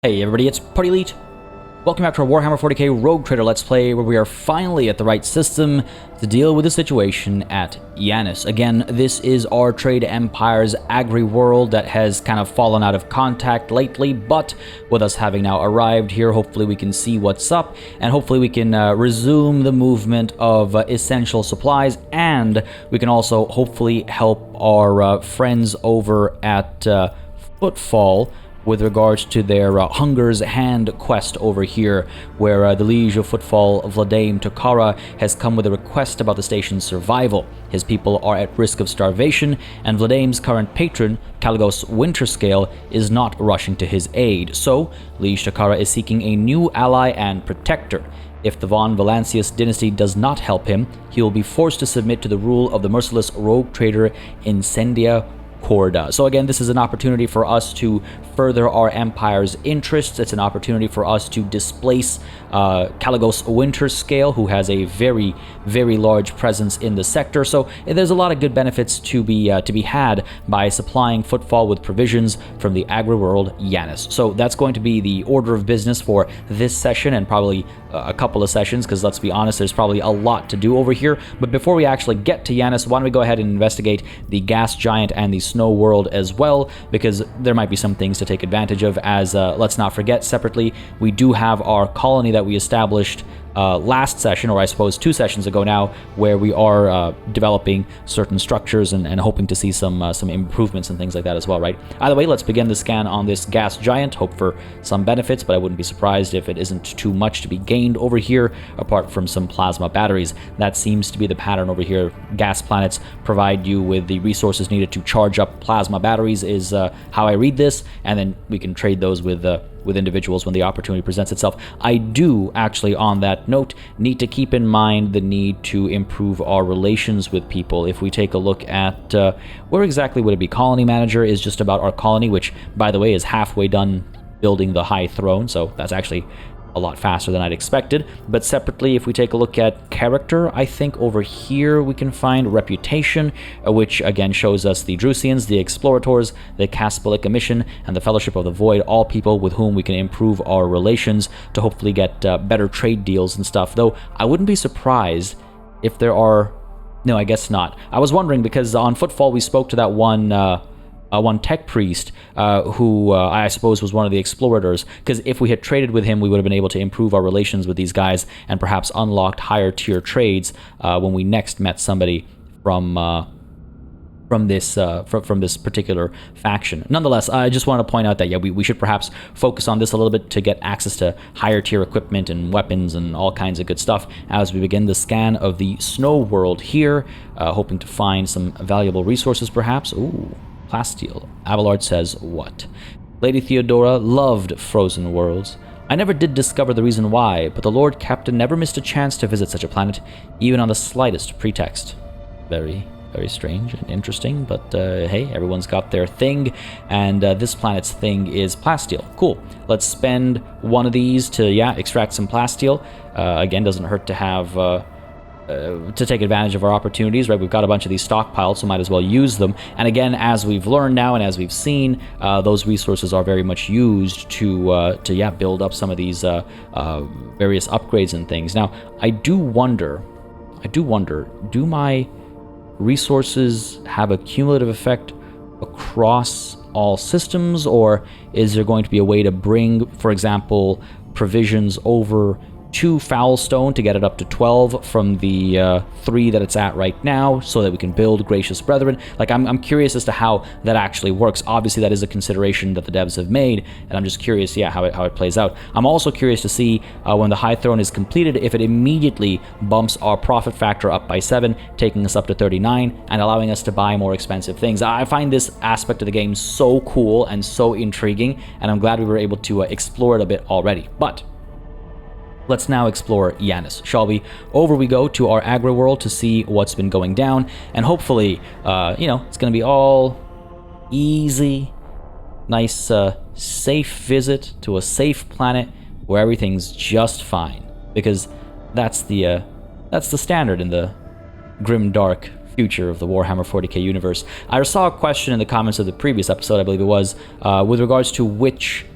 Hey everybody, it's Party Elite. Welcome back to our Warhammer 40K Rogue Trader Let's Play, where we are finally at the right system to deal with the situation at Yanis. Again, this is our trade empire's agri-world that has kind of fallen out of contact lately, but with us having now arrived here, hopefully we can see what's up, and hopefully we can resume the movement of essential supplies, and we can also hopefully help our friends over at Footfall with regards to their Hunger's Hand quest over here, where the Liege of Footfall, Vladame Tokara, has come with a request about the station's survival. His people are at risk of starvation, and Vladame's current patron, callous Winterscale, is not rushing to his aid. So, Liege Tokara is seeking a new ally and protector. If the von Valancius dynasty does not help him, he will be forced to submit to the rule of the merciless rogue trader Incendia Corda. So again, this is an opportunity for us to further our empire's interests. It's an opportunity for us to displace callous Winterscale, who has a very, very large presence in the sector. So there's a lot of good benefits to be had by supplying Footfall with provisions from the agri-world Yanis. So that's going to be the order of business for this session and probably a couple of sessions, because let's be honest, there's probably a lot to do over here. But before we actually get to Yanis, why don't we go ahead and investigate the gas giant and the snow world as well, because there might be some things to take advantage of, as let's not forget, separately we do have our colony that we established last session, or I suppose 2 sessions ago now, where we are developing certain structures and hoping to see some improvements and things like that as well, right? Either way, let's begin the scan on this gas giant, hope for some benefits, but I wouldn't be surprised if it isn't too much to be gained over here, apart from some plasma batteries. That seems to be the pattern over here. Gas planets provide you with the resources needed to charge up plasma batteries, is how I read this, and then we can trade those with individuals when the opportunity presents itself. I do actually, on that note, need to keep in mind the need to improve our relations with people. If we take a look at where exactly would it be? Colony Manager is just about our colony, which, by the way, is halfway done building the High Throne, so that's actually a lot faster than I'd expected. But separately, if we take a look at character, I think over here we can find reputation, which again shows us the Drusians, the Explorators, the Caspalic Emission, and the Fellowship of the Void, all people with whom we can improve our relations to hopefully get better trade deals and stuff. Though I wouldn't be surprised if there are... No, I guess not. I was wondering, because on Footfall we spoke to that one tech priest who I suppose was one of the explorators, because if we had traded with him, we would have been able to improve our relations with these guys and perhaps unlocked higher tier trades when we next met somebody from this particular faction. Nonetheless, I just want to point out that yeah, we should perhaps focus on this a little bit to get access to higher tier equipment and weapons and all kinds of good stuff as we begin the scan of the snow world here, hoping to find some valuable resources perhaps. Ooh. Plasteel. Abelard says, what? Lady Theodora loved frozen worlds. I never did discover the reason why, but the Lord Captain never missed a chance to visit such a planet, even on the slightest pretext. Very, very strange and interesting, but hey, everyone's got their thing, and this planet's thing is plasteel. Cool. Let's spend one of these to, yeah, extract some plasteel. Again, doesn't hurt to have... to take advantage of our opportunities, right? We've got a bunch of these stockpiled, so might as well use them. And again, as we've learned now and as we've seen, those resources are very much used to build up some of these various upgrades and things. Now, I do wonder, do my resources have a cumulative effect across all systems, or is there going to be a way to bring, for example, provisions over to Foulstone to get it up to 12 from the 3 that it's at right now, so that we can build Gracious Brethren? Like, I'm curious as to how that actually works. Obviously, that is a consideration that the devs have made, and I'm just curious, yeah, how it plays out. I'm also curious to see when the High Throne is completed, if it immediately bumps our profit factor up by 7, taking us up to 39, and allowing us to buy more expensive things. I find this aspect of the game so cool and so intriguing, and I'm glad we were able to explore it a bit already. But let's now explore Yanis, shall we? Over we go to our agri-world to see what's been going down, and hopefully, it's going to be all easy, nice, safe visit to a safe planet where everything's just fine, because that's the standard in the grim, dark future of the Warhammer 40K universe. I saw a question in the comments of the previous episode, I believe it was, with regards to which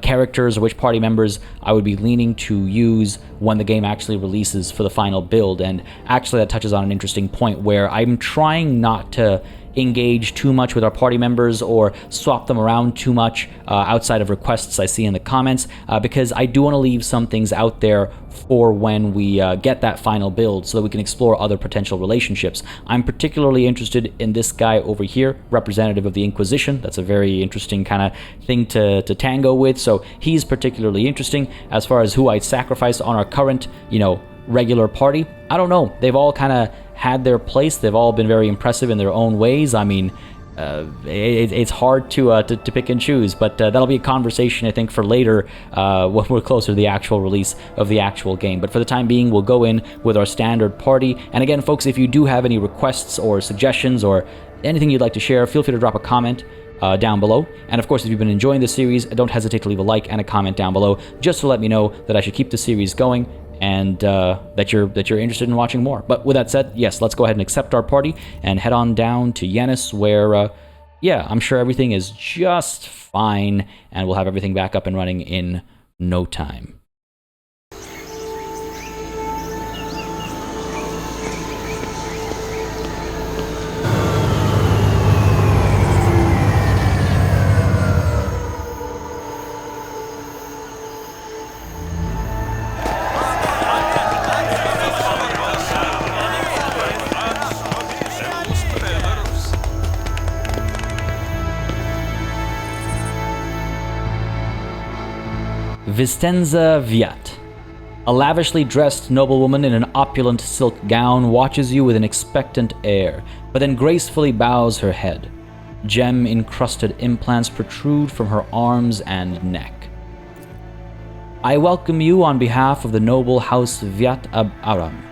characters or which party members I would be leaning to use when the game actually releases for the final build. And actually that touches on an interesting point where I'm trying not to engage too much with our party members or swap them around too much outside of requests I see in the comments, because I do want to leave some things out there for when we get that final build so that we can explore other potential relationships. I'm particularly interested in this guy over here, representative of the Inquisition. That's a very interesting kind of thing to tango with, so he's particularly interesting. As far as who I'd sacrifice on our current, regular party, I don't know. They've all kind of had their place. They've all been very impressive in their own ways. I mean, it's hard to pick and choose, but that'll be a conversation, I think, for later when we're closer to the actual release of the actual game. But for the time being, we'll go in with our standard party. And again, folks, if you do have any requests or suggestions or anything you'd like to share, feel free to drop a comment down below. And of course, if you've been enjoying this series, don't hesitate to leave a like and a comment down below just to let me know that I should keep the series going and that you're interested in watching more. But with that said, yes, let's go ahead and accept our party and head on down to Yanis, where, yeah, I'm sure everything is just fine, and we'll have everything back up and running in no time. Vistenza Vyatt, a lavishly dressed noblewoman in an opulent silk gown, watches you with an expectant air, but then gracefully bows her head. Gem-encrusted implants protrude from her arms and neck. I welcome you on behalf of the noble house Vyatt ab Aram.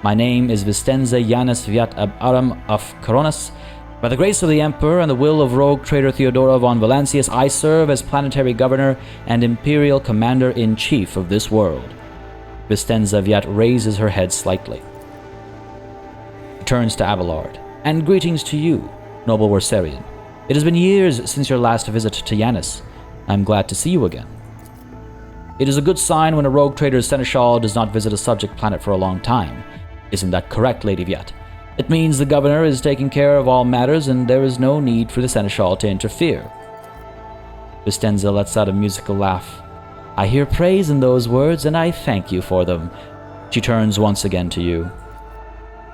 My name is Vistenza Yanis Vyatt ab Aram of Coronas. By the grace of the Emperor and the will of rogue trader Theodora von Valancius, I serve as planetary governor and imperial commander-in-chief of this world. Vistenza Vyatt raises her head slightly. Turns to Abelard. And greetings to you, noble Warsarian. It has been years since your last visit to Yanis. I'm glad to see you again. It is a good sign when a rogue trader's seneschal does not visit a subject planet for a long time. Isn't that correct, Lady Vyatt? It means the governor is taking care of all matters and there is no need for the seneschal to interfere. Vistenza lets out a musical laugh. I hear praise in those words and I thank you for them. She turns once again to you.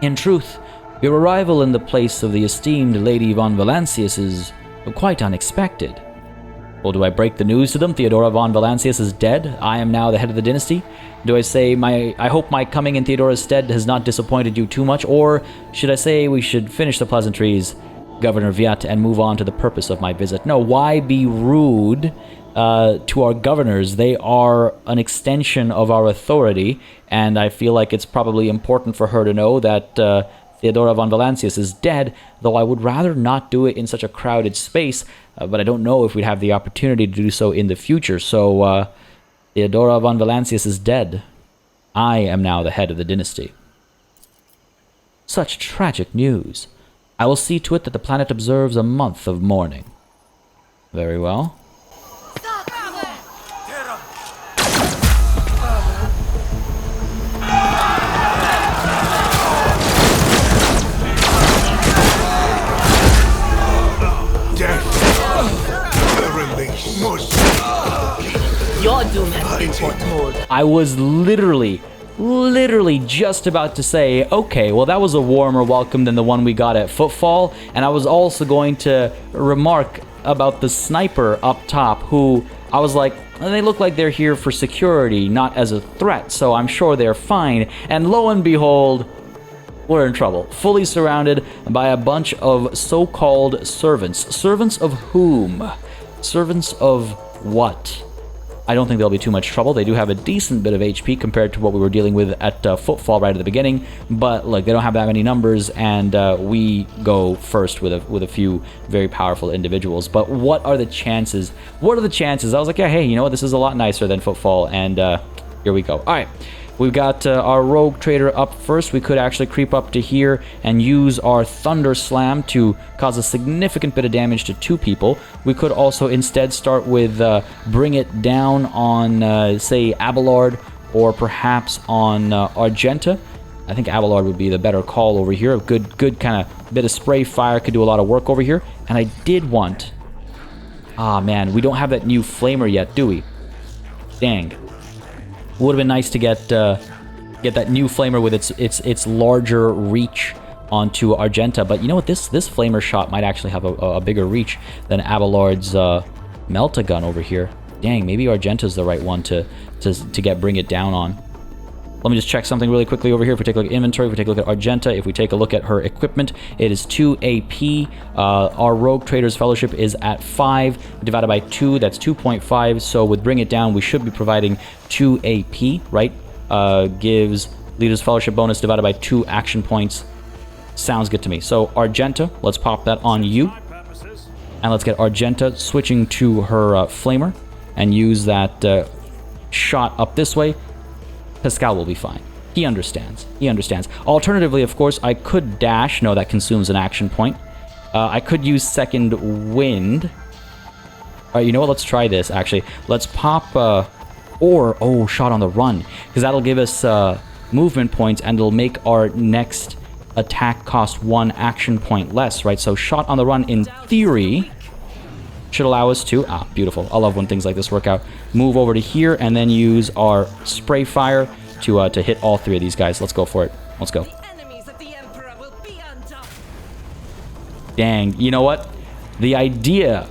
In truth, your arrival in the place of the esteemed Lady von Valancius is quite unexpected. Well, do I break the news to them? Theodora von Valancius is dead. I am now the head of the dynasty. Do I say, I hope my coming in Theodora's stead has not disappointed you too much? Or should I say we should finish the pleasantries, Governor Vyatt, and move on to the purpose of my visit? No, why be rude to our governors? They are an extension of our authority, and I feel like it's probably important for her to know that Theodora von Valancius is dead, though I would rather not do it in such a crowded space, but I don't know if we'd have the opportunity to do so in the future. So, Theodora von Valancius is dead. I am now the head of the dynasty. Such tragic news. I will see to it that the planet observes a month of mourning. Very well. Your doom has been foretold. I was literally just about to say, okay, well, that was a warmer welcome than the one we got at Footfall, and I was also going to remark about the sniper up top, who I was like, they look like they're here for security, not as a threat, so I'm sure they're fine. And lo and behold, we're in trouble. Fully surrounded by a bunch of so-called servants. Servants of whom? Servants of what? I don't think there'll be too much trouble. They do have a decent bit of HP compared to what we were dealing with at Footfall right at the beginning. But look, they don't have that many numbers, and we go first with a few very powerful individuals. But what are the chances? What are the chances? I was like, yeah, hey, you know what? This is a lot nicer than Footfall, and Here we go. All right. We've got our rogue trader up first. We could actually creep up to here and use our thunder slam to cause a significant bit of damage to 2 people. We could also instead start with bring it down on, say, Abelard or perhaps on Argenta. I think Abelard would be the better call over here. A good kind of bit of spray fire could do a lot of work over here. And I did want... Ah, man, we don't have that new flamer yet, do we? Dang. Would have been nice to get that new flamer with its larger reach onto Argenta, but you know what? This flamer shot might actually have a bigger reach than Abelard's Melta-gun over here. Dang, maybe Argenta's the right one to get bring it down on. Let me just check something really quickly over here. If we take a look at inventory, if we take a look at Argenta, if we take a look at her equipment, it is 2 AP. Our Rogue Trader's Fellowship is at 5. Divided by 2, that's 2.5. So with Bring It Down, we should be providing 2 AP, right? Gives Leader's Fellowship bonus divided by 2 action points. Sounds good to me. So Argenta, let's pop that on you. And let's get Argenta switching to her Flamer and use that shot up this way. Pascal will be fine. He understands. He understands. Alternatively, of course, I could dash. No, that consumes an action point. I could use Second Wind. All right, you know what? Let's try this, actually. Let's pop... shot on the run. Because that'll give us movement points, and it'll make our next attack cost 1 action point less, right? So shot on the run, in theory... should allow us to, beautiful. I love when things like this work out. Move over to here and then use our spray fire to hit all 3 of these guys. Let's go for it. Let's go. Dang, you know what? The idea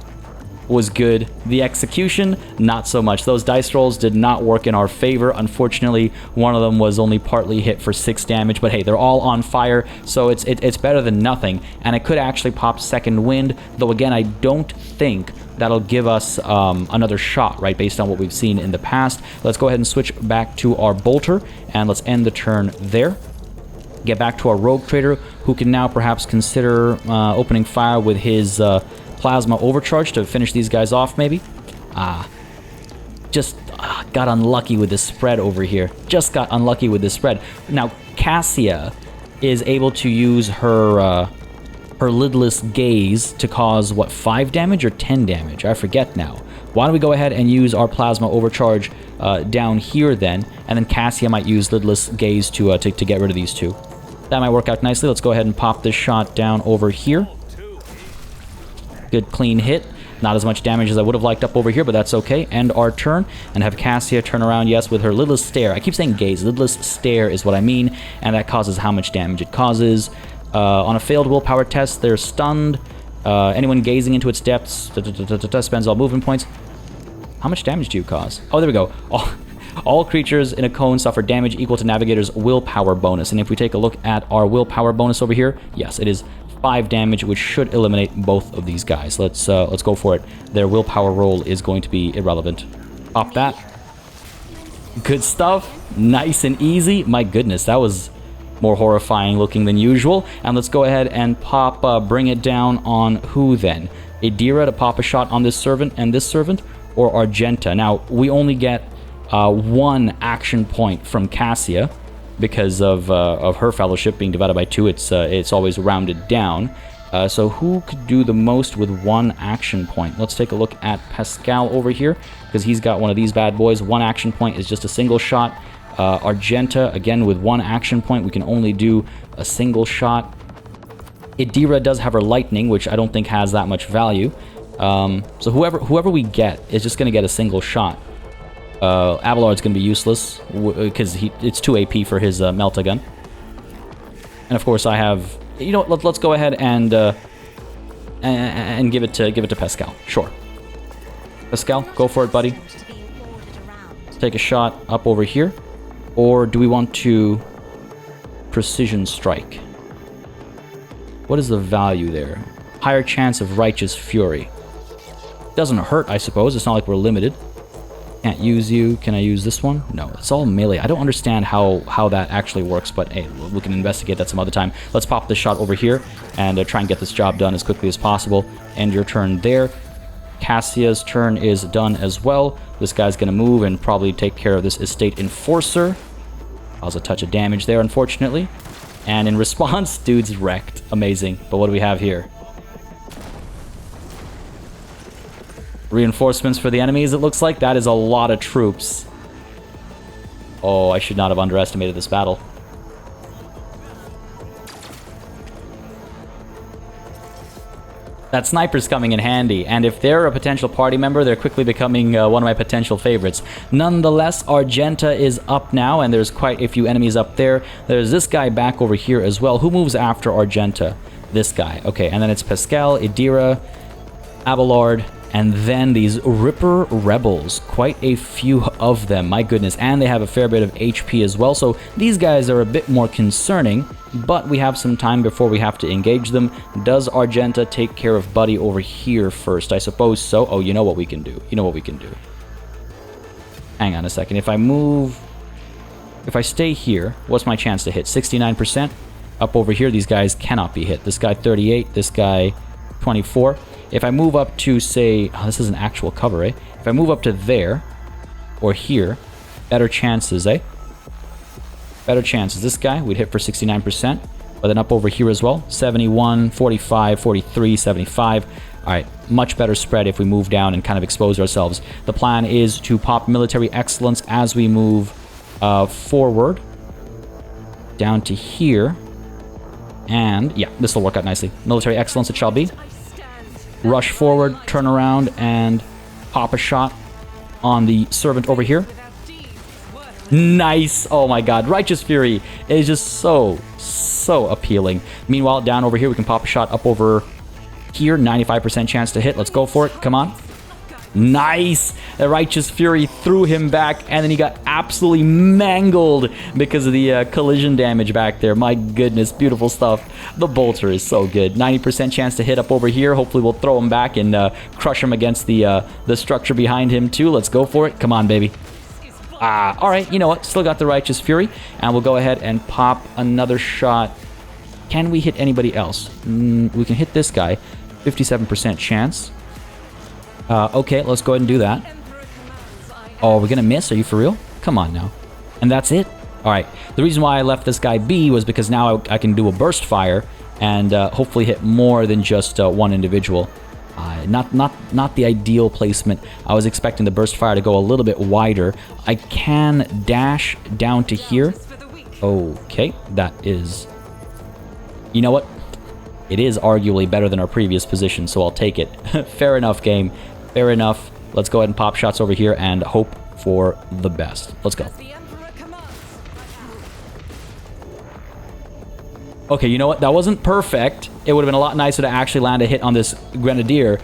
was good. The execution, not so much. Those dice rolls did not work in our favor. Unfortunately, one of them was only partly hit for 6 damage, but hey, they're all on fire, so it's better than nothing. And it could actually pop Second Wind, though again, I don't think that'll give us another shot, right, based on what we've seen in the past. Let's go ahead and switch back to our Bolter, and let's end the turn there. Get back to our Rogue Trader, who can now perhaps consider opening fire with his... Plasma Overcharge to finish these guys off, maybe? Just got unlucky with this spread over here. Just got unlucky with this spread. Now, Cassia is able to use her lidless gaze to cause, what, 5 damage or 10 damage? I forget now. Why don't we go ahead and use our Plasma Overcharge down here then, and then Cassia might use lidless gaze to get rid of these 2. That might work out nicely. Let's go ahead and pop this shot down over here. Good clean hit. Not as much damage as I would have liked up over here, but that's okay. End our turn and have Cassia turn around, yes, with her lidless stare. I keep saying gaze. Lidless stare is what I mean, and that causes how much damage it causes. On a failed willpower test, they're stunned. Anyone gazing into its depths spends all movement points. How much damage do you cause? Oh, there we go. All creatures in a cone suffer damage equal to Navigator's willpower bonus. And if we take a look at our willpower bonus over here, yes, it is 5 damage, which should eliminate both of these guys. Let's go for it. Their willpower roll is going to be irrelevant. Pop that. Good stuff. Nice and easy. My goodness, that was more horrifying looking than usual. And let's go ahead and pop Bring It Down on who then? Idira to pop a shot on this servant and this servant, or Argenta. Now, we only get 1 action point from Cassia, because of her fellowship being divided by 2, it's always rounded down. So who could do the most with 1 action point? Let's take a look at Pascal over here, because he's got one of these bad boys. 1 action point is just a single shot. Argenta, again, with 1 action point, we can only do a single shot. Idira does have her lightning, which I don't think has that much value. So whoever we get is just going to get a single shot. Abelard's going to be useless because it's 2 AP for his Melta gun. And of course I have, you know what, let's go ahead and give it to Pascal. Sure. Pascal, go for it, buddy. Take a shot up over here. Or do we want to precision strike? What is the value there? Higher chance of Righteous Fury. Doesn't hurt, I suppose. It's not like we're limited. Can't use you. Can I use this one? No, it's all melee. I don't understand how that actually works, but hey, we can investigate that some other time. Let's pop this shot over here and try and get this job done as quickly as possible. End your turn there. Cassia's turn is done as well. This guy's going to move and probably take care of this Estate Enforcer. Cause a touch of damage there, unfortunately. And in response, dude's wrecked. Amazing. But what do we have here? Reinforcements for the enemies, it looks like. That is a lot of troops. Oh, I should not have underestimated this battle. That sniper's coming in handy, and if they're a potential party member, they're quickly becoming one of my potential favorites. Nonetheless, Argenta is up now, and there's quite a few enemies up there. There's this guy back over here as well. Who moves after Argenta? This guy. Okay, and then it's Pascal, Idira, Abelard, and then these Ripper Rebels. Quite a few of them, my goodness. And they have a fair bit of HP as well, so these guys are a bit more concerning, but we have some time before we have to engage them. Does Argenta take care of Buddy over here first? I suppose so. Oh, you know what we can do. You know what we can do. Hang on a second. If I move... If I stay here, what's my chance to hit? 69%? Up over here, these guys cannot be hit. This guy 38, this guy 24. If I move up to, say... Oh, this is an actual cover, eh? If I move up to there, or here, better chances, eh? Better chances. This guy, we'd hit for 69%. But then up over here as well, 71, 45, 43, 75. Alright, much better spread if we move down and kind of expose ourselves. The plan is to pop military excellence as we move forward. Down to here. And, yeah, this will work out nicely. Military excellence it shall be. Rush forward, turn around, and pop a shot on the servant over here. Nice! Oh my god, Righteous Fury is just so appealing. Meanwhile, down over here, we can pop a shot up over here. 95% chance to hit. Let's go for it. Come on. Nice! The Righteous Fury threw him back, and then he got absolutely mangled because of the collision damage back there. My goodness, beautiful stuff. The bolter is so good. 90% chance to hit up over here. Hopefully we'll throw him back and crush him against the structure behind him too. Let's go for it. Come on, baby. Alright, you know what? Still got the Righteous Fury, and we'll go ahead and pop another shot. Can we hit anybody else? We can hit this guy. 57% chance. Okay, let's go ahead and do that. Oh, we're gonna miss? Are you for real? Come on now. And that's it? Alright, the reason why I left this guy be was because now I can do a burst fire and hopefully hit more than just one individual. Not the ideal placement. I was expecting the burst fire to go a little bit wider. I can dash down to here. Okay, that is... You know what? It is arguably better than our previous position, so I'll take it. Fair enough, game. Fair enough. Let's go ahead and pop shots over here and hope for the best. Let's go. Okay, you know what? That wasn't perfect. It would have been a lot nicer to actually land a hit on this Grenadier,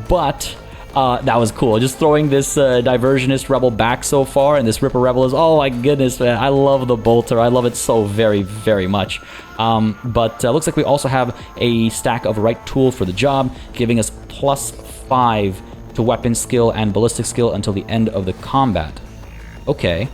but that was cool. Just throwing this Diversionist Rebel back so far, and this Ripper Rebel is... Oh my goodness, man. I love the bolter. I love it so very, very much. But looks like we also have a stack of right tool for the job, giving us +5 to weapon skill and ballistic skill until the end of the combat. Okay,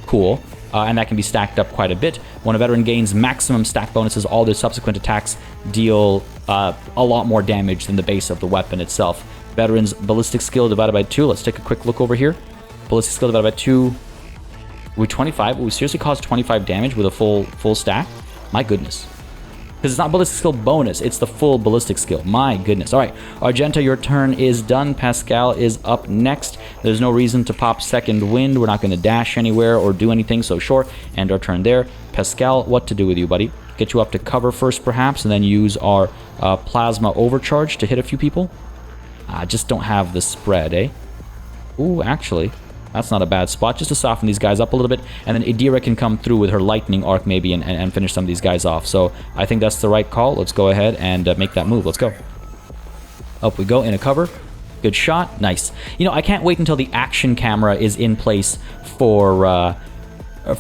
cool. And that can be stacked up quite a bit. When a veteran gains maximum stack bonuses, all their subsequent attacks deal a lot more damage than the base of the weapon itself. Veteran's ballistic skill divided by 2. Let's take a quick look over here. Ballistic skill divided by 2. With 25. We seriously caused 25 damage with a full stack? My goodness. Because it's not ballistic skill bonus, it's the full ballistic skill. My goodness. Alright, Argenta, your turn is done. Pascal is up next. There's no reason to pop second wind. We're not going to dash anywhere or do anything, so sure. And our turn there. Pascal, what to do with you, buddy? Get you up to cover first, perhaps, and then use our plasma overcharge to hit a few people? Just don't have the spread, eh? Ooh, actually... That's not a bad spot, just to soften these guys up a little bit, and then Idira can come through with her lightning arc maybe and finish some of these guys off. So I think that's the right call. Let's go ahead and make that move. Let's go. Up we go, in a cover. Good shot. Nice. You know, I can't wait until the action camera is in place for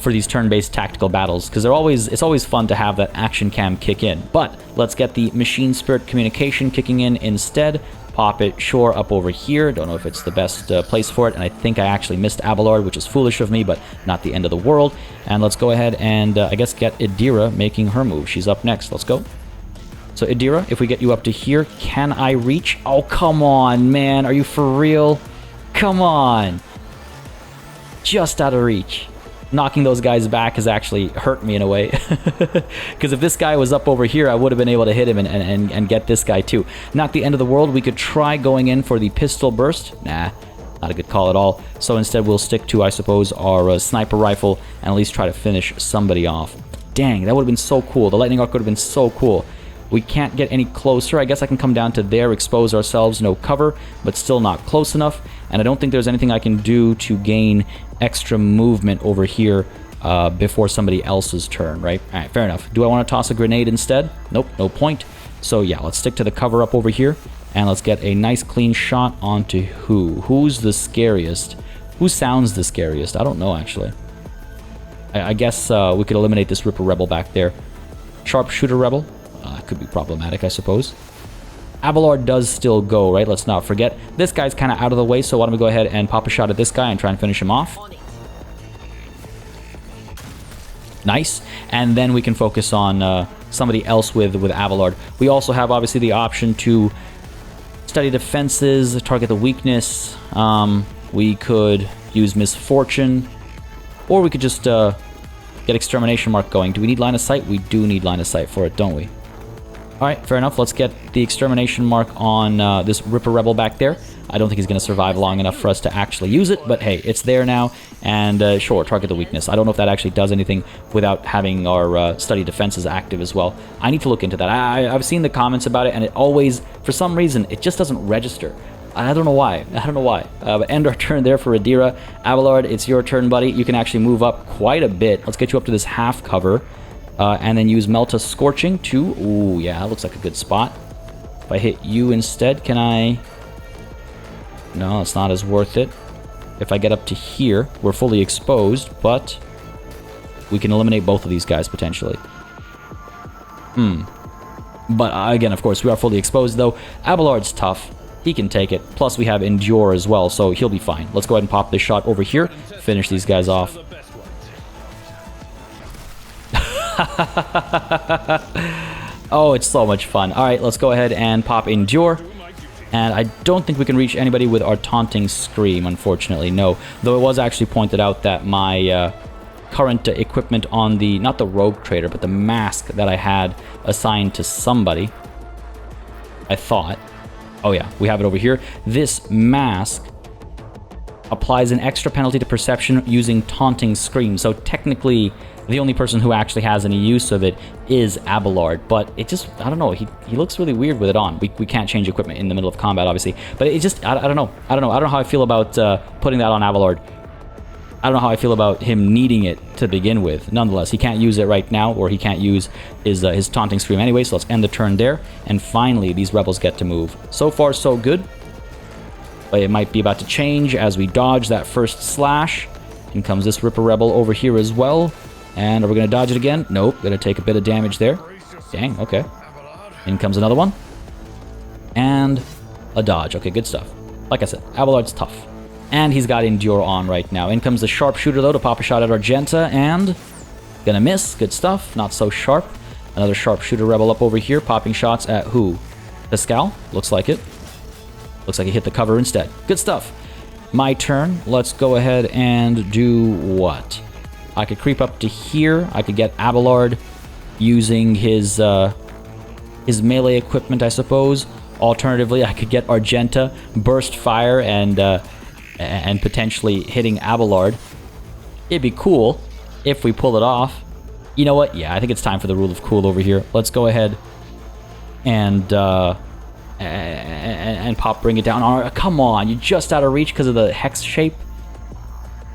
these turn-based tactical battles, because it's always fun to have that action cam kick in. But let's get the machine spirit communication kicking in instead. Pop it shore up over here. Don't know if it's the best place for it, and I think I actually missed Abelard, which is foolish of me, but not the end of the world. And let's go ahead and I guess get Idira making her move. She's up next. Let's go. So Idira, if we get you up to here, can I reach? Oh, come on, man. Are you for real? Come on. Just out of reach. Knocking those guys back has actually hurt me in a way. Because if this guy was up over here, I would have been able to hit him and get this guy too. Not the end of the world. We could try going in for the pistol burst. Nah, not a good call at all. So instead we'll stick to, I suppose, our sniper rifle and at least try to finish somebody off. Dang, that would have been so cool. The lightning arc would have been so cool. We can't get any closer. I guess I can come down to there, expose ourselves, no cover, but still not close enough. And I don't think there's anything I can do to gain extra movement over here before somebody else's turn, right? All right, fair enough. Do I want to toss a grenade instead? Nope, no point. So yeah, let's stick to the cover up over here, and let's get a nice clean shot onto who? Who's the scariest? Who sounds the scariest? I don't know, actually. I guess we could eliminate this Ripper Rebel back there. Sharpshooter Rebel? Could be problematic, I suppose. Abelard does still go, right? Let's not forget. This guy's kind of out of the way, so why don't we go ahead and pop a shot at this guy and try and finish him off. Nice. And then we can focus on somebody else with Abelard. We also have, obviously, the option to study defenses, target the weakness. We could use Misfortune, or we could just get Extermination Mark going. Do we need line of sight? We do need line of sight for it, don't we? Alright, fair enough. Let's get the Extermination Mark on this Ripper Rebel back there. I don't think he's going to survive long enough for us to actually use it, but hey, it's there now, and sure, target the weakness. I don't know if that actually does anything without having our study defenses active as well. I need to look into that. I've seen the comments about it, and it always, for some reason, it just doesn't register. I don't know why. I don't know why. But end our turn there for Idira. Abelard, it's your turn, buddy. You can actually move up quite a bit. Let's get you up to this half cover. And then use Melta Scorching to... Ooh, yeah, that looks like a good spot. If I hit you instead, can I... No, it's not as worth it. If I get up to here, we're fully exposed, but we can eliminate both of these guys, potentially. But again, of course, we are fully exposed, though. Abelard's tough. He can take it. Plus, we have Endure as well, so he'll be fine. Let's go ahead and pop this shot over here. Finish these guys off. Oh, it's so much fun. Alright, let's go ahead and pop Endure. And I don't think we can reach anybody with our Taunting Scream, unfortunately, no. Though it was actually pointed out that my current equipment on the, not the Rogue Trader, but the mask that I had assigned to somebody, I thought. Oh yeah, we have it over here. This mask applies an extra penalty to perception using Taunting Scream. So technically, the only person who actually has any use of it is Abelard, but it just, I don't know, he looks really weird with it on. We can't change equipment in the middle of combat, obviously, but it just, I don't know. I don't know how I feel about putting that on Abelard. I don't know how I feel about him needing it to begin with. Nonetheless, he can't use it right now, or he can't use his Taunting Scream anyway, so let's end the turn there, and finally, these rebels get to move. So far, so good. But it might be about to change as we dodge that first slash. In comes this Ripper Rebel over here as well. And are we going to dodge it again? Nope. Going to take a bit of damage there. Dang, okay. In comes another one. And a dodge. Okay, good stuff. Like I said, Abelard's tough. And he's got Endure on right now. In comes the Sharpshooter, though, to pop a shot at Argenta. And gonna miss. Good stuff. Not so sharp. Another Sharpshooter Rebel up over here, popping shots at who? Pascal? Looks like it. Looks like he hit the cover instead. Good stuff. My turn. Let's go ahead and do what? I could creep up to here. I could get Abelard using his melee equipment, I suppose. Alternatively, I could get Argenta, burst fire, and potentially hitting Abelard. It'd be cool if we pull it off. You know what? Yeah, I think it's time for the rule of cool over here. Let's go ahead and pop, bring it down. Come on, you're just out of reach because of the hex shape.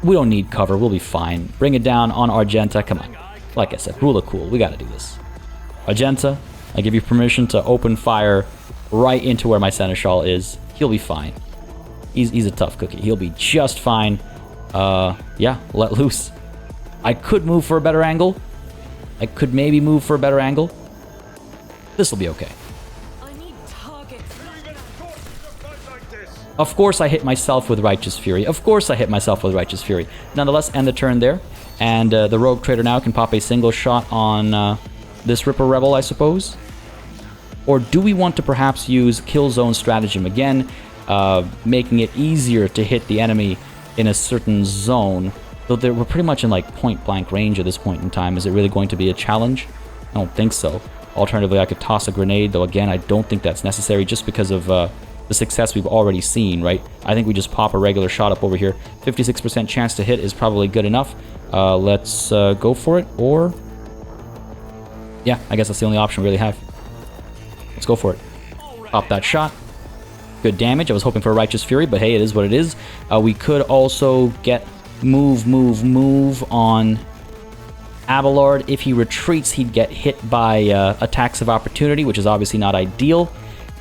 We don't need cover. We'll be fine. Bring it down on Argenta. Come on. Like I said, rule of cool. We got to do this. Argenta, I give you permission to open fire right into where my Seneschal is. He'll be fine. He's a tough cookie. He'll be just fine. Yeah, let loose. I could move for a better angle. I could maybe move for a better angle. This will be okay. Of course I hit myself with Righteous Fury. Of course I hit myself with Righteous Fury. Nonetheless, end the turn there. And the Rogue Trader now can pop a single shot on this Ripper Rebel, I suppose. Or do we want to perhaps use kill zone stratagem again, making it easier to hit the enemy in a certain zone? Though we're pretty much in like point blank range at this point in time. Is it really going to be a challenge? I don't think so. Alternatively, I could toss a grenade, though again, I don't think that's necessary just because of the success we've already seen, right? I think we just pop a regular shot up over here. 56% chance to hit is probably good enough. Let's go for it, or... yeah, I guess that's the only option we really have. Let's go for it. Pop that shot. Good damage. I was hoping for a Righteous Fury, but hey, it is what it is. We could also get move on Abelard. If he retreats, he'd get hit by attacks of opportunity, which is obviously not ideal.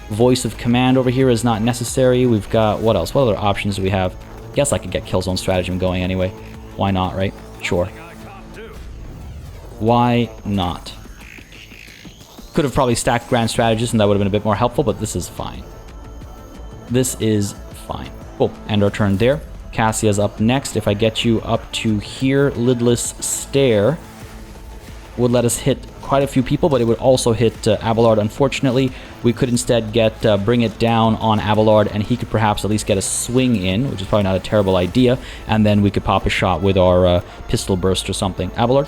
Voice of command over here is not necessary. We've got, what else? What other options do we have? Guess I could get kill zone stratagem going anyway. Why not, right? Sure. Why not? Could have probably stacked Grand Strategist, and that would have been a bit more helpful, but this is fine. This is fine. Cool. End our turn there. Cassia's up next. If I get you up to here, Lidless Stare would let us hit quite a few people, but it would also hit Abelard, unfortunately. We could instead get Bring It Down on Abelard, and he could perhaps at least get a swing in, which is probably not a terrible idea, and then we could pop a shot with our Pistol Burst or something. Abelard,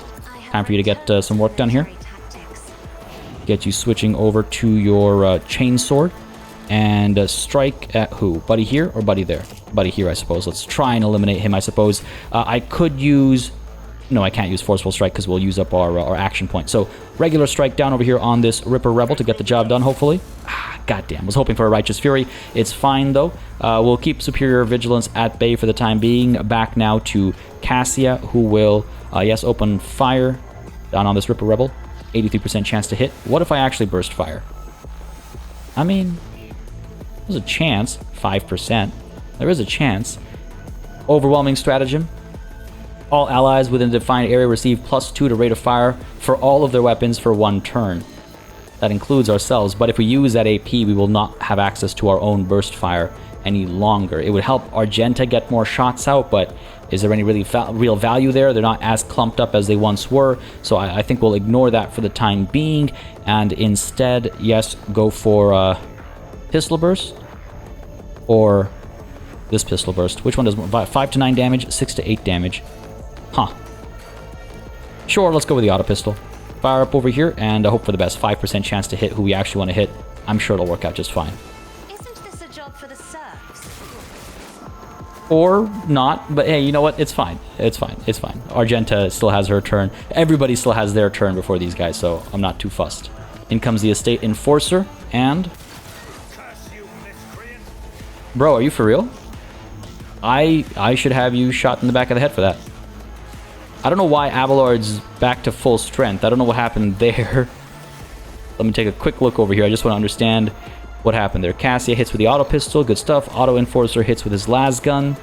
time for you to get some work done here. Get you switching over to your Chainsword, and strike at who? Buddy here or buddy there? Buddy here, I suppose. Let's try and eliminate him, I suppose. I could use... no, I can't use Forceful Strike because we'll use up our action point. So, regular strike down over here on this Ripper Rebel to get the job done, hopefully. Goddamn, was hoping for a Righteous Fury. It's fine, though. We'll keep Superior Vigilance at bay for the time being. Back now to Cassia, who will, yes, open fire down on this Ripper Rebel. 83% chance to hit. What if I actually burst fire? I mean, there's a chance. 5%. There is a chance. Overwhelming Stratagem. All allies within a defined area receive +2 to rate of fire for all of their weapons for 1 turn. That includes ourselves, but if we use that AP, we will not have access to our own burst fire any longer. It would help Argenta get more shots out, but is there any really real value there? They're not as clumped up as they once were, so I think we'll ignore that for the time being, and instead, yes, go for Pistol Burst, or this Pistol Burst. Which one does more? 5 to 9 damage, 6 to 8 damage. Huh. Sure, let's go with the auto pistol. Fire up over here and hope for the best. 5% chance to hit who we actually want to hit. I'm sure it'll work out just fine. Isn't this a job for the serfs? Or not, but hey, you know what? It's fine. It's fine. It's fine. Argenta still has her turn. Everybody still has their turn before these guys, so I'm not too fussed. In comes the Estate Enforcer, and... bro, are you for real? I should have you shot in the back of the head for that. I don't know why Abelard's back to full strength. I don't know what happened there. Let me take a quick look over here. I just want to understand what happened there. Cassia hits with the auto pistol. Good stuff. Auto Enforcer hits with his las gun.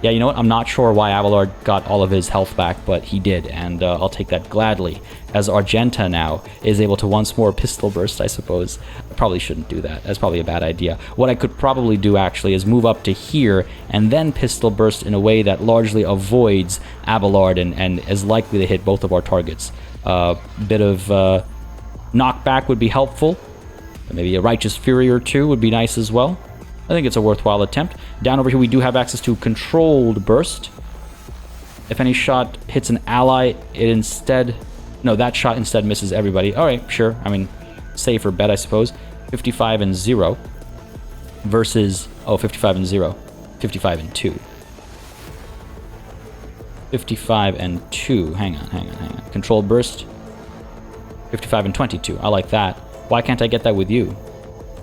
Yeah, you know what? I'm not sure why Abelard got all of his health back, but he did, and I'll take that gladly. As Argenta now is able to once more Pistol Burst, I suppose. I probably shouldn't do that. That's probably a bad idea. What I could probably do, actually, is move up to here and then Pistol Burst in a way that largely avoids Abelard and is likely to hit both of our targets. Bit of knockback would be helpful. Maybe a Righteous Fury or two would be nice as well. I think it's a worthwhile attempt. Down over here, we do have access to Controlled Burst. If any shot hits an ally, it instead... no, that shot instead misses everybody. Alright, sure. I mean, safer bet, I suppose. 55 and 0 versus... oh, 55 and 0. 55 and 2. 55 and 2. Hang on. Controlled Burst. 55 and 22. I like that. Why can't I get that with you?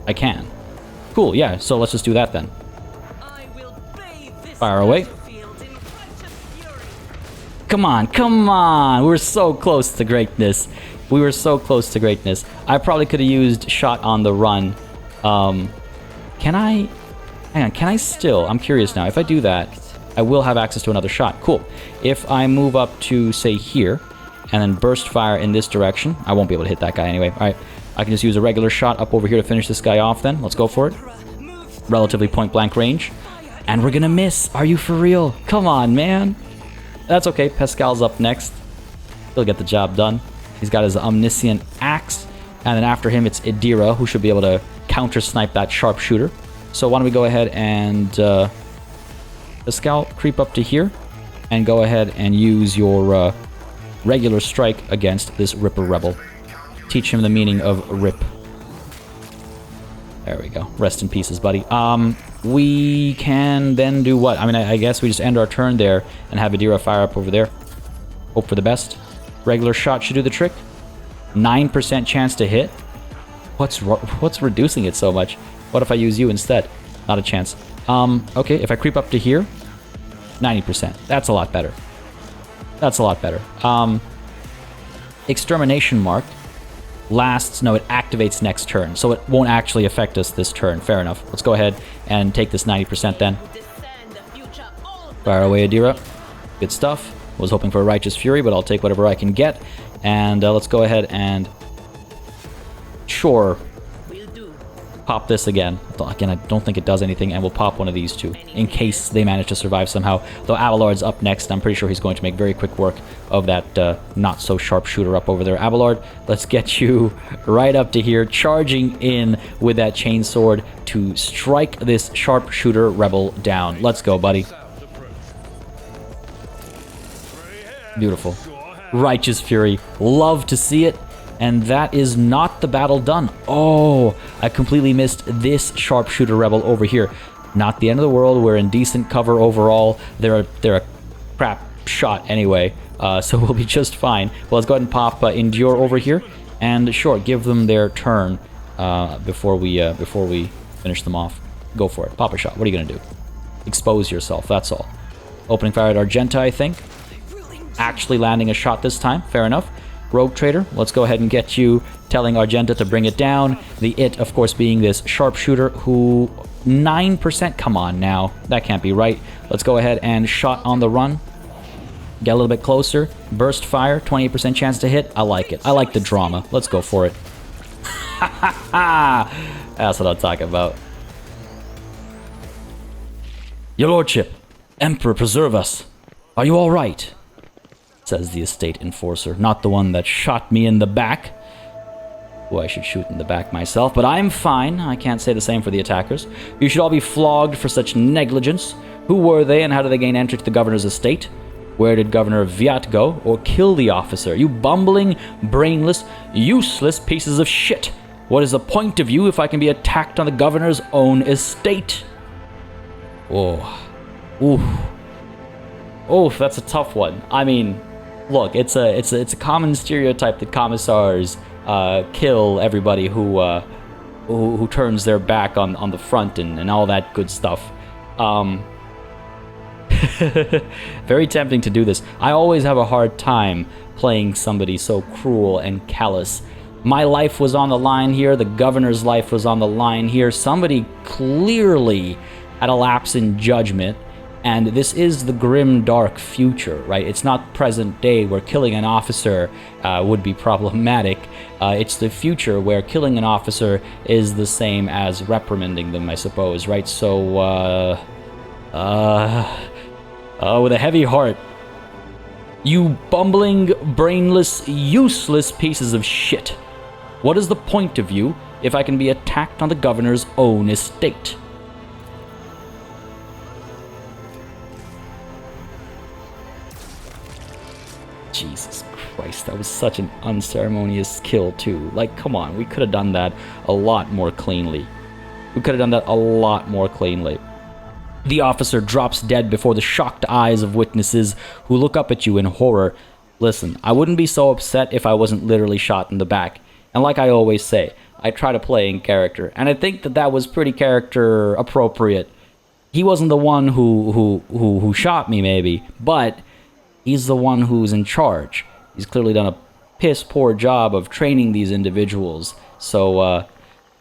I can. Cool, yeah, so let's just do that then. Fire away. Come on. We were so close to greatness. I probably could have used shot on the run. Can I... hang on, can I still... I'm curious now. If I do that, I will have access to another shot. Cool. If I move up to, say, here, and then burst fire in this direction, I won't be able to hit that guy anyway. Alright. I can just use a regular shot up over here to finish this guy off then. Let's go for it. Relatively point-blank range. And we're gonna miss. Are you for real? Come on, man. That's okay. Pascal's up next. He'll get the job done. He's got his Omniscient Axe. And then after him, it's Idira, who should be able to counter-snipe that sharpshooter. So why don't we go ahead and the scout creep up to here and go ahead and use your regular strike against this Ripper Rebel. Teach him the meaning of rip. There we go. Rest in pieces, buddy. We can then do what? I mean, I guess we just end our turn there and have Idira fire up over there. Hope for the best. Regular shot should do the trick. 9% chance to hit. What's reducing it so much? What if I use you instead? Not a chance. Okay, if I creep up to here, 90%. That's a lot better. That's a lot better. Extermination mark lasts, no, it activates next turn, so it won't actually affect us this turn. Fair enough. Let's go ahead and take this 90% then. Fire away, Idira. Good stuff. Was hoping for a Righteous Fury, but I'll take whatever I can get. And let's go ahead and... Sure. Pop this again. Again, I don't think it does anything, and we'll pop one of these two, in case they manage to survive somehow. Though Abelard's up next, I'm pretty sure he's going to make very quick work of that not-so-sharp shooter up over there. Abelard, let's get you right up to here, charging in with that chainsword to strike this sharpshooter rebel down. Let's go, buddy. Beautiful. Righteous Fury. Love to see it. And that is not the battle done. Oh, I completely missed this sharpshooter rebel over here. Not the end of the world. We're in decent cover overall. They're a crap shot anyway, so we'll be just fine. Well, let's go ahead and pop Endure over here, and sure, give them their turn before we finish them off. Go for it. Pop a shot. What are you gonna do? Expose yourself. That's all. Opening fire at Argenta, I think. Actually landing a shot this time. Fair enough. Rogue Trader, let's go ahead and get you telling Argenta to bring it down. The it, of course, being this sharpshooter who... 9%? Come on now. That can't be right. Let's go ahead and shot on the run. Get a little bit closer. Burst fire, 28% chance to hit. I like it. I like the drama. Let's go for it. Ha ha ha! That's what I'm talking about. Your Lordship, Emperor preserve us. Are you all right? Says the estate enforcer, not the one that shot me in the back. Well, I should shoot in the back myself, but I'm fine. I can't say the same for the attackers. You should all be flogged for such negligence. Who were they, and how did they gain entry to the governor's estate? Where did Governor Vyatt go, or kill the officer? You bumbling, brainless, useless pieces of shit. What is the point of you if I can be attacked on the governor's own estate? Oh. Ooh. Oh, that's a tough one. I mean... Look, it's a common stereotype that commissars kill everybody who turns their back on the front and all that good stuff. Very tempting to do this. I always have a hard time playing somebody so cruel and callous. My life was on the line here. The governor's life was on the line here. Somebody clearly had a lapse in judgment. And this is the grim, dark future, right? It's not present day where killing an officer would be problematic. It's the future where killing an officer is the same as reprimanding them, I suppose, right? So, with a heavy heart, you bumbling, brainless, useless pieces of shit. What is the point of you if I can be attacked on the governor's own estate? Jesus Christ, that was such an unceremonious kill, too. Like, come on, we could have done that a lot more cleanly. We could have done that a lot more cleanly. The officer drops dead before the shocked eyes of witnesses who look up at you in horror. Listen, I wouldn't be so upset if I wasn't literally shot in the back. And like I always say, I try to play in character. And I think that was pretty character appropriate. He wasn't the one who shot me, maybe, but... he's the one who's in charge. He's clearly done a piss-poor job of training these individuals, so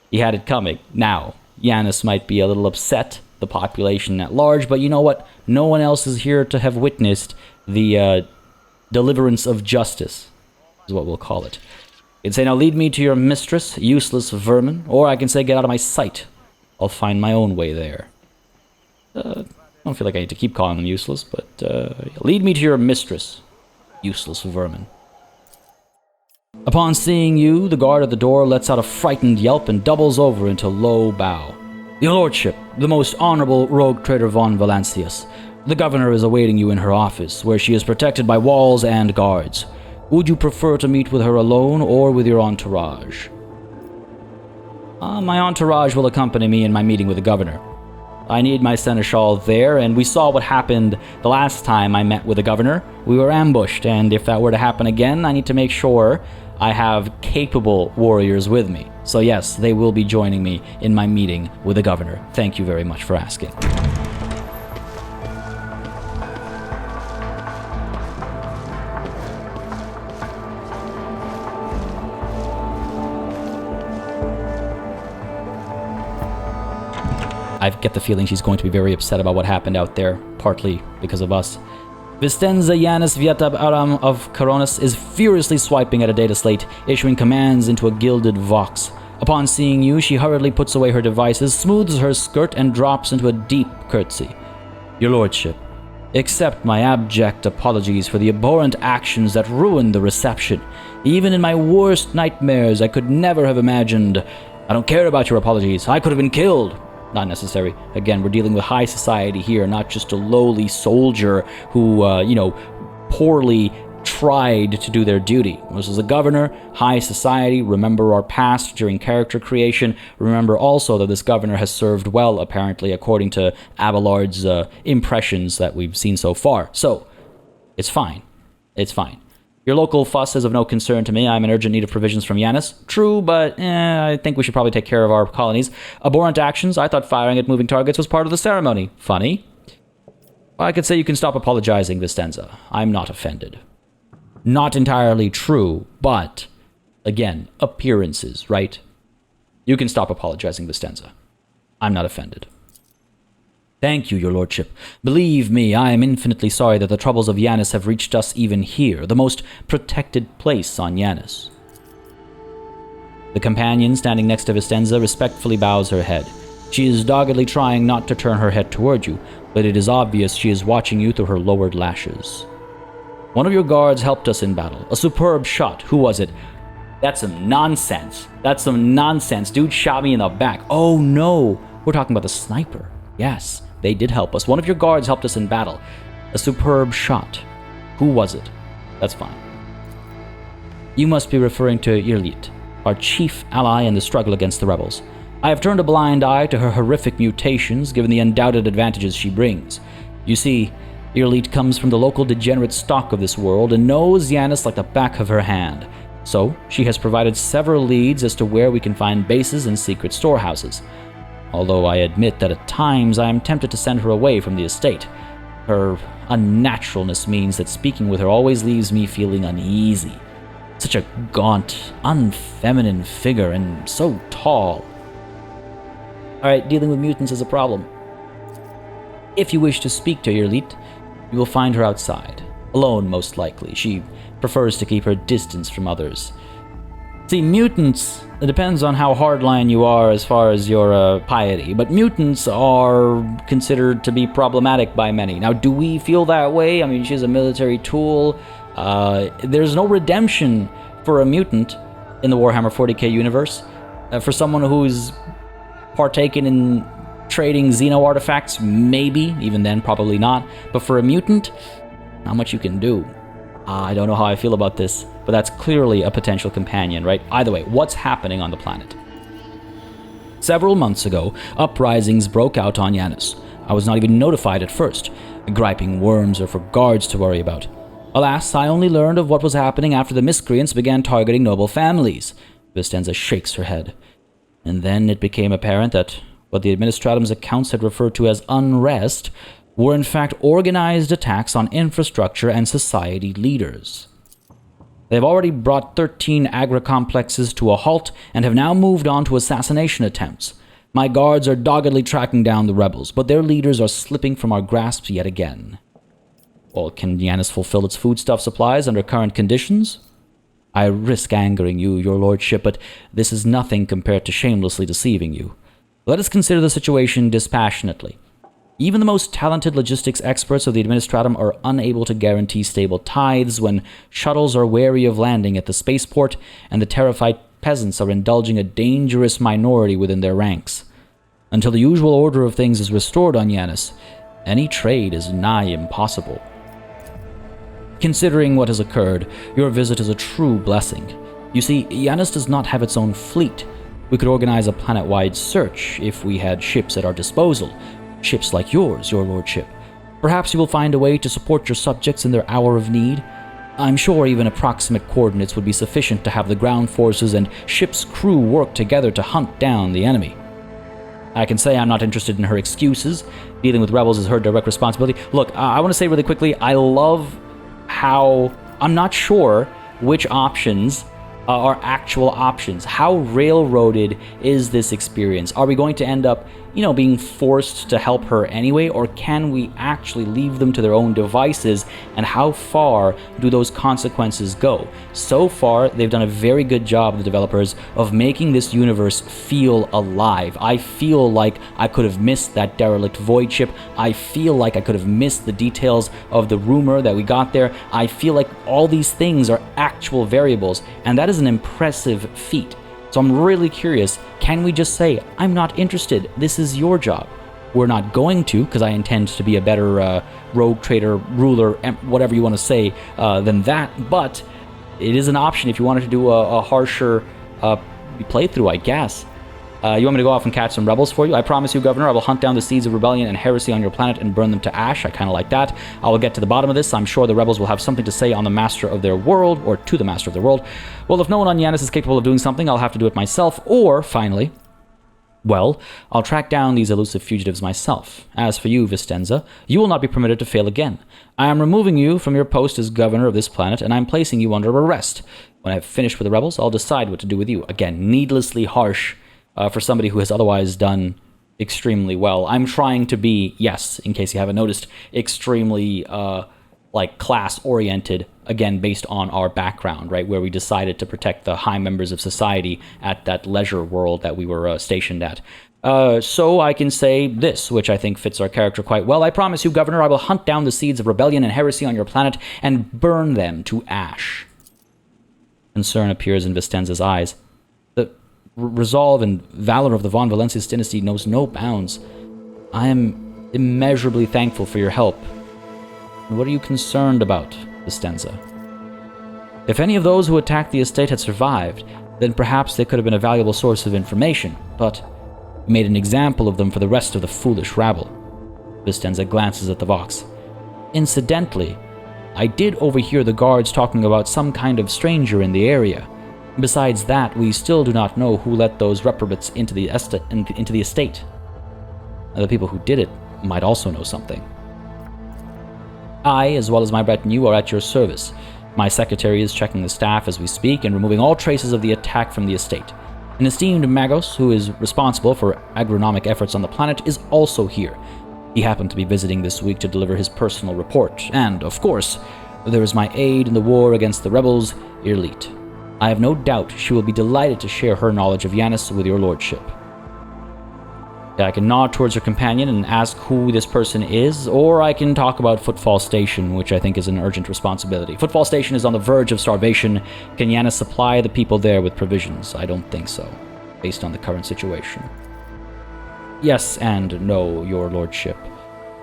he had it coming. Now, Yanis might be a little upset, the population at large, but you know what? No one else is here to have witnessed the deliverance of justice, is what we'll call it. You can say, now lead me to your mistress, useless vermin, or I can say, get out of my sight. I'll find my own way there. I don't feel like I need to keep calling them useless, but lead me to your mistress, useless vermin. Upon seeing you, the guard at the door lets out a frightened yelp and doubles over into low bow. Your lordship, the most honorable rogue trader von Valancius. The governor is awaiting you in her office, where she is protected by walls and guards. Would you prefer to meet with her alone or with your entourage? My entourage will accompany me in my meeting with the governor. I need my seneschal there, and we saw what happened the last time I met with the governor. We were ambushed, and if that were to happen again, I need to make sure I have capable warriors with me. So yes, they will be joining me in my meeting with the governor. Thank you very much for asking. I get the feeling she's going to be very upset about what happened out there, partly because of us. Vistenza Yanis Vyatt Aram of Coronis is furiously swiping at a data slate, issuing commands into a gilded vox. Upon seeing you, she hurriedly puts away her devices, smooths her skirt, and drops into a deep curtsy. Your lordship, accept my abject apologies for the abhorrent actions that ruined the reception. Even in my worst nightmares, I could never have imagined. I don't care about your apologies. I could have been killed. Not necessary. Again, we're dealing with high society here, not just a lowly soldier who, poorly tried to do their duty. This is a governor, high society. Remember our past during character creation. Remember also that this governor has served well, apparently, according to Abelard's impressions that we've seen so far. So, it's fine. It's fine. Your local fuss is of no concern to me. I'm in urgent need of provisions from Yanis. True, but I think we should probably take care of our colonies. Abhorrent actions, I thought firing at moving targets was part of the ceremony. Funny. I could say you can stop apologizing, Vistenza. I'm not offended. Not entirely true, but, again, appearances, right? You can stop apologizing, Vistenza. I'm not offended. Thank you, your lordship. Believe me, I am infinitely sorry that the troubles of Yanis have reached us even here, the most protected place on Yanis. The companion standing next to Vistenza respectfully bows her head. She is doggedly trying not to turn her head toward you, but it is obvious she is watching you through her lowered lashes. One of your guards helped us in battle. A superb shot. Who was it? That's some nonsense. That's some nonsense. Dude shot me in the back. Oh no, we're talking about the sniper. Yes. They did help us. One of your guards helped us in battle. A superb shot. Who was it? That's fine. You must be referring to Irlit, our chief ally in the struggle against the rebels. I have turned a blind eye to her horrific mutations, given the undoubted advantages she brings. You see, Irlit comes from the local degenerate stock of this world and knows Yanis like the back of her hand. So, she has provided several leads as to where we can find bases and secret storehouses. Although I admit that at times I am tempted to send her away from the estate. Her unnaturalness means that speaking with her always leaves me feeling uneasy. Such a gaunt, unfeminine figure, and so tall. Alright, dealing with mutants is a problem. If you wish to speak to Irlit, you will find her outside. Alone, most likely. She prefers to keep her distance from others. See, mutants, it depends on how hardline you are as far as your piety, but mutants are considered to be problematic by many. Now, do we feel that way? I mean, she's a military tool. There's no redemption for a mutant in the Warhammer 40K universe. For someone who's partaken in trading Xeno artifacts, maybe. Even then, probably not. But for a mutant, not much you can do. I don't know how I feel about this, but that's clearly a potential companion, right? Either way, what's happening on the planet? Several months ago, uprisings broke out on Yanis. I was not even notified at first. Griping worms are for guards to worry about. Alas, I only learned of what was happening after the miscreants began targeting noble families. Vistenza shakes her head. And then it became apparent that what the Administratum's accounts had referred to as unrest were in fact organized attacks on infrastructure and society leaders. They have already brought 13 agri-complexes to a halt and have now moved on to assassination attempts. My guards are doggedly tracking down the rebels, but their leaders are slipping from our grasp yet again. Well, can Yanis fulfill its foodstuff supplies under current conditions? I risk angering you, your lordship, but this is nothing compared to shamelessly deceiving you. Let us consider the situation dispassionately. Even the most talented logistics experts of the Administratum are unable to guarantee stable tides when shuttles are wary of landing at the spaceport and the terrified peasants are indulging a dangerous minority within their ranks. Until the usual order of things is restored on Yanis, any trade is nigh impossible. Considering what has occurred, your visit is a true blessing. You see, Yanis does not have its own fleet. We could organize a planet-wide search if we had ships at our disposal. Ships like yours, your lordship. Perhaps you will find a way to support your subjects in their hour of need. I'm sure even approximate coordinates would be sufficient to have the ground forces and ship's crew work together to hunt down the enemy. I can say I'm not interested in her excuses. Dealing with rebels is her direct responsibility. Look, I want to say really quickly, I love how I'm not sure which options are actual options. How railroaded is this experience? Are we going to end up, being forced to help her anyway, or can we actually leave them to their own devices, and how far do those consequences go? So far, they've done a very good job, the developers, of making this universe feel alive. I feel like I could have missed that derelict void ship. I feel like I could have missed the details of the rumor that we got there. I feel like all these things are actual variables, and that is an impressive feat. So I'm really curious, can we just say, I'm not interested, this is your job? We're not going to, because I intend to be a better rogue trader, ruler, whatever you want to say, than that, but it is an option if you wanted to do a harsher playthrough, I guess. You want me to go off and catch some rebels for you? I promise you, Governor, I will hunt down the seeds of rebellion and heresy on your planet and burn them to ash. I kind of like that. I will get to the bottom of this. I'm sure the rebels will have something to say on the master of their world, or to the master of their world. Well, if no one on Yanis is capable of doing something, I'll have to do it myself. Or, finally, well, I'll track down these elusive fugitives myself. As for you, Vistenza, you will not be permitted to fail again. I am removing you from your post as governor of this planet, and I'm placing you under arrest. When I have finished with the rebels, I'll decide what to do with you. Again, needlessly harsh for somebody who has otherwise done extremely well. I'm trying to be, yes, in case you haven't noticed, extremely class-oriented, again, based on our background, right, where we decided to protect the high members of society at that leisure world that we were stationed at. So I can say this, which I think fits our character quite well. I promise you, Governor, I will hunt down the seeds of rebellion and heresy on your planet and burn them to ash. Concern appears in Vistenza's eyes. The resolve and valor of the Von Valencius dynasty knows no bounds. I am immeasurably thankful for your help. What are you concerned about, Vistenza? If any of those who attacked the estate had survived, then perhaps they could have been a valuable source of information, but we made an example of them for the rest of the foolish rabble. Vistenza glances at the Vox. Incidentally, I did overhear the guards talking about some kind of stranger in the area. Besides that, we still do not know who let those reprobates into the estate. The people who did it might also know something. I, as well as my retinue, are at your service. My secretary is checking the staff as we speak and removing all traces of the attack from the estate. An esteemed Magos, who is responsible for agronomic efforts on the planet, is also here. He happened to be visiting this week to deliver his personal report. And, of course, there is my aide in the war against the rebels, Irlite. I have no doubt she will be delighted to share her knowledge of Yanis with your lordship. I can nod towards her companion and ask who this person is, or I can talk about Footfall Station, which I think is an urgent responsibility. Footfall Station is on the verge of starvation. Can Yanis supply the people there with provisions? I don't think so, based on the current situation. Yes and no, your lordship.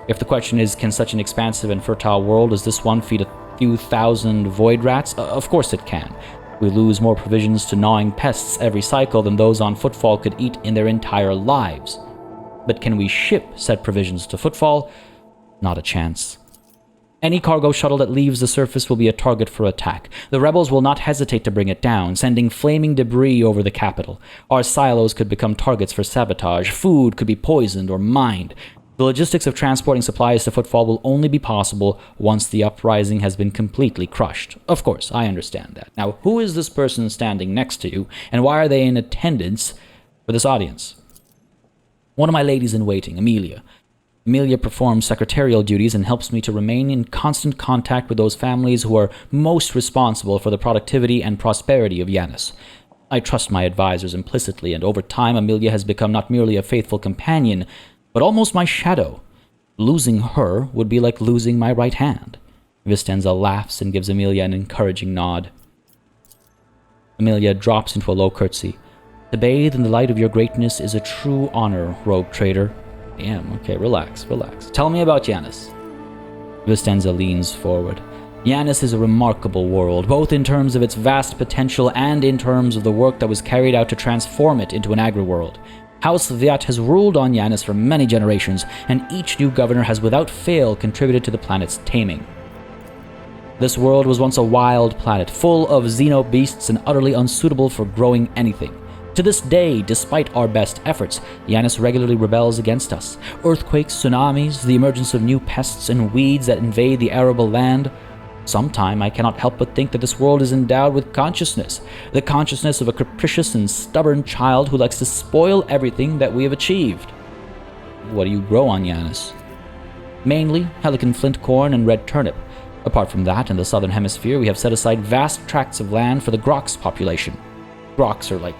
If the question is, can such an expansive and fertile world as this one feed a few thousand void rats? Of course it can. We lose more provisions to gnawing pests every cycle than those on Footfall could eat in their entire lives. But can we ship said provisions to Footfall? Not a chance. Any cargo shuttle that leaves the surface will be a target for attack. The rebels will not hesitate to bring it down, sending flaming debris over the capital. Our silos could become targets for sabotage. Food could be poisoned or mined. The logistics of transporting supplies to Footfall will only be possible once the uprising has been completely crushed. Of course, I understand that. Now, who is this person standing next to you, and why are they in attendance for this audience? One of my ladies-in-waiting, Amelia. Amelia performs secretarial duties and helps me to remain in constant contact with those families who are most responsible for the productivity and prosperity of Yanis. I trust my advisors implicitly, and over time Amelia has become not merely a faithful companion, but almost my shadow. Losing her would be like losing my right hand. Vistenza laughs and gives Amelia an encouraging nod. Amelia drops into a low curtsy. To bathe in the light of your greatness is a true honor, rogue trader. Damn, okay, relax. Tell me about Yanis. Vistenza leans forward. Yanis is a remarkable world, both in terms of its vast potential and in terms of the work that was carried out to transform it into an agri-world. House Vyatt has ruled on Yanis for many generations, and each new governor has without fail contributed to the planet's taming. This world was once a wild planet, full of xeno-beasts and utterly unsuitable for growing anything. To this day, despite our best efforts, Yanis regularly rebels against us. Earthquakes, tsunamis, the emergence of new pests and weeds that invade the arable land. Sometime I cannot help but think that this world is endowed with consciousness, the consciousness of a capricious and stubborn child who likes to spoil everything that we have achieved. What do you grow on Yanis? Mainly Helican flint corn and red turnip. Apart from that, in the southern hemisphere, we have set aside vast tracts of land for the Grox population. Grox are like,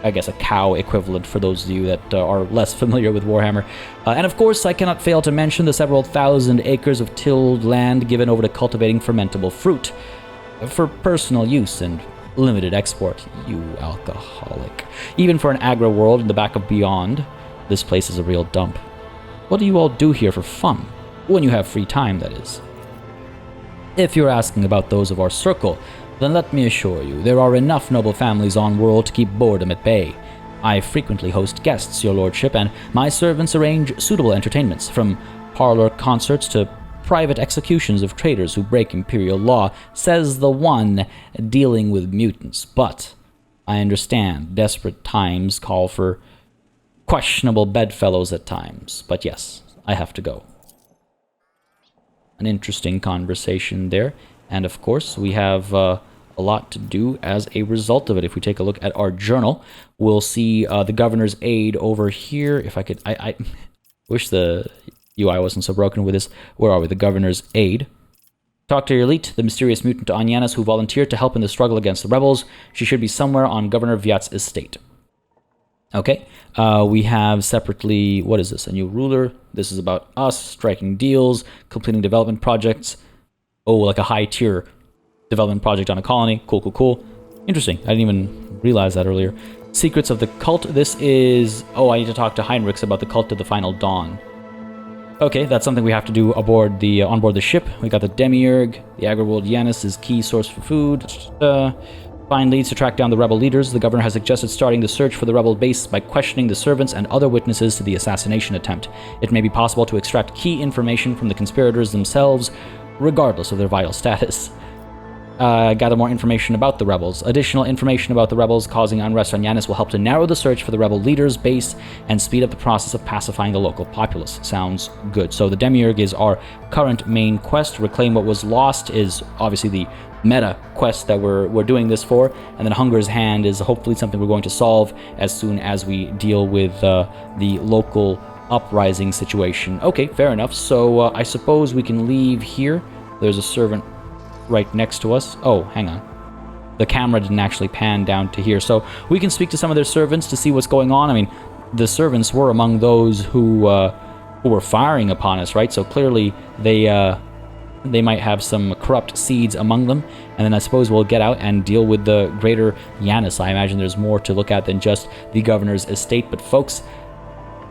I guess, a cow equivalent for those of you that are less familiar with Warhammer. And of course, I cannot fail to mention the several thousand acres of tilled land given over to cultivating fermentable fruit for personal use and limited export. You alcoholic. Even for an agro-world in the back of Beyond, this place is a real dump. What do you all do here for fun? When you have free time, that is. If you're asking about those of our circle, then let me assure you, there are enough noble families on world to keep boredom at bay. I frequently host guests, your lordship, and my servants arrange suitable entertainments, from parlor concerts to private executions of traitors who break imperial law, says the one dealing with mutants. But I understand desperate times call for questionable bedfellows at times. But yes, I have to go. An interesting conversation there. And of course, we have a lot to do as a result of it. If we take a look at our journal, we'll see the governor's aide over here. If I could, I wish the UI wasn't so broken with this. Where are we? The governor's aide. Talk to your elite, the mysterious mutant on Yanis who volunteered to help in the struggle against the rebels. She should be somewhere on Governor Vyatt's estate. Okay, we have separately, what is this? A new ruler. This is about us, striking deals, completing development projects. Oh, like a high-tier development project on a colony. Cool. Interesting. I didn't even realize that earlier. Secrets of the cult. This is... Oh, I need to talk to Heinrichs about the cult of the Final Dawn. Okay, that's something we have to do aboard the ship. We got the Demiurge. The agri-world Yanis is key source for food. Find leads to track down the rebel leaders. The governor has suggested starting the search for the rebel base by questioning the servants and other witnesses to the assassination attempt. It may be possible to extract key information from the conspirators themselves, regardless of their vital status. Gather more information about the rebels. Additional information about the rebels causing unrest on Yanis will help to narrow the search for the rebel leaders' base and speed up the process of pacifying the local populace. Sounds good. So the Demiurge is our current main quest. Reclaim what was lost is obviously the meta quest that we're doing this for, and then Hunger's Hand is hopefully something we're going to solve as soon as we deal with the local uprising situation. Okay, fair enough. So I suppose we can leave here. There's a servant right next to us. Oh, hang on. The camera didn't actually pan down to here. So we can speak to some of their servants to see what's going on. I mean, the servants were among those who were firing upon us, right? So clearly they might have some corrupt seeds among them. And then I suppose we'll get out and deal with the greater Yanis. I imagine there's more to look at than just the governor's estate. But folks,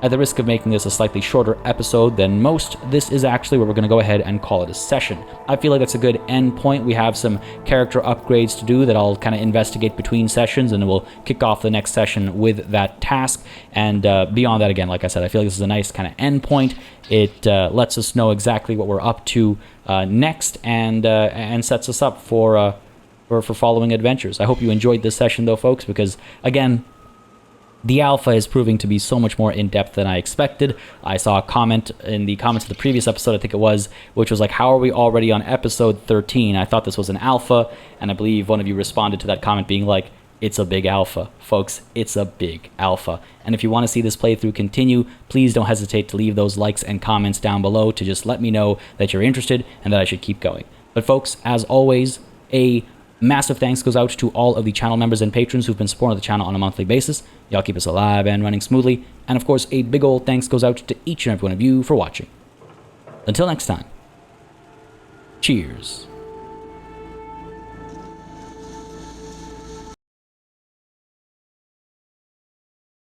at the risk of making this a slightly shorter episode than most, this is actually where we're going to go ahead and call it a session. I feel like that's a good end point. We have some character upgrades to do that I'll kind of investigate between sessions, and then we'll kick off the next session with that task. And beyond that, again, like I said, I feel like this is a nice kind of end point. It lets us know exactly what we're up to next, and sets us up for following adventures. I hope you enjoyed this session, though, folks, because, again, the alpha is proving to be so much more in-depth than I expected. I saw a comment in the comments of the previous episode, I think it was, which was like, how are we already on episode 13? I thought this was an alpha, and I believe one of you responded to that comment being like, it's a big alpha. Folks, it's a big alpha. And if you want to see this playthrough continue, please don't hesitate to leave those likes and comments down below to just let me know that you're interested and that I should keep going. But folks, as always, a massive thanks goes out to all of the channel members and patrons who've been supporting the channel on a monthly basis. Y'all keep us alive and running smoothly. And of course, a big old thanks goes out to each and every one of you for watching. Until next time, cheers.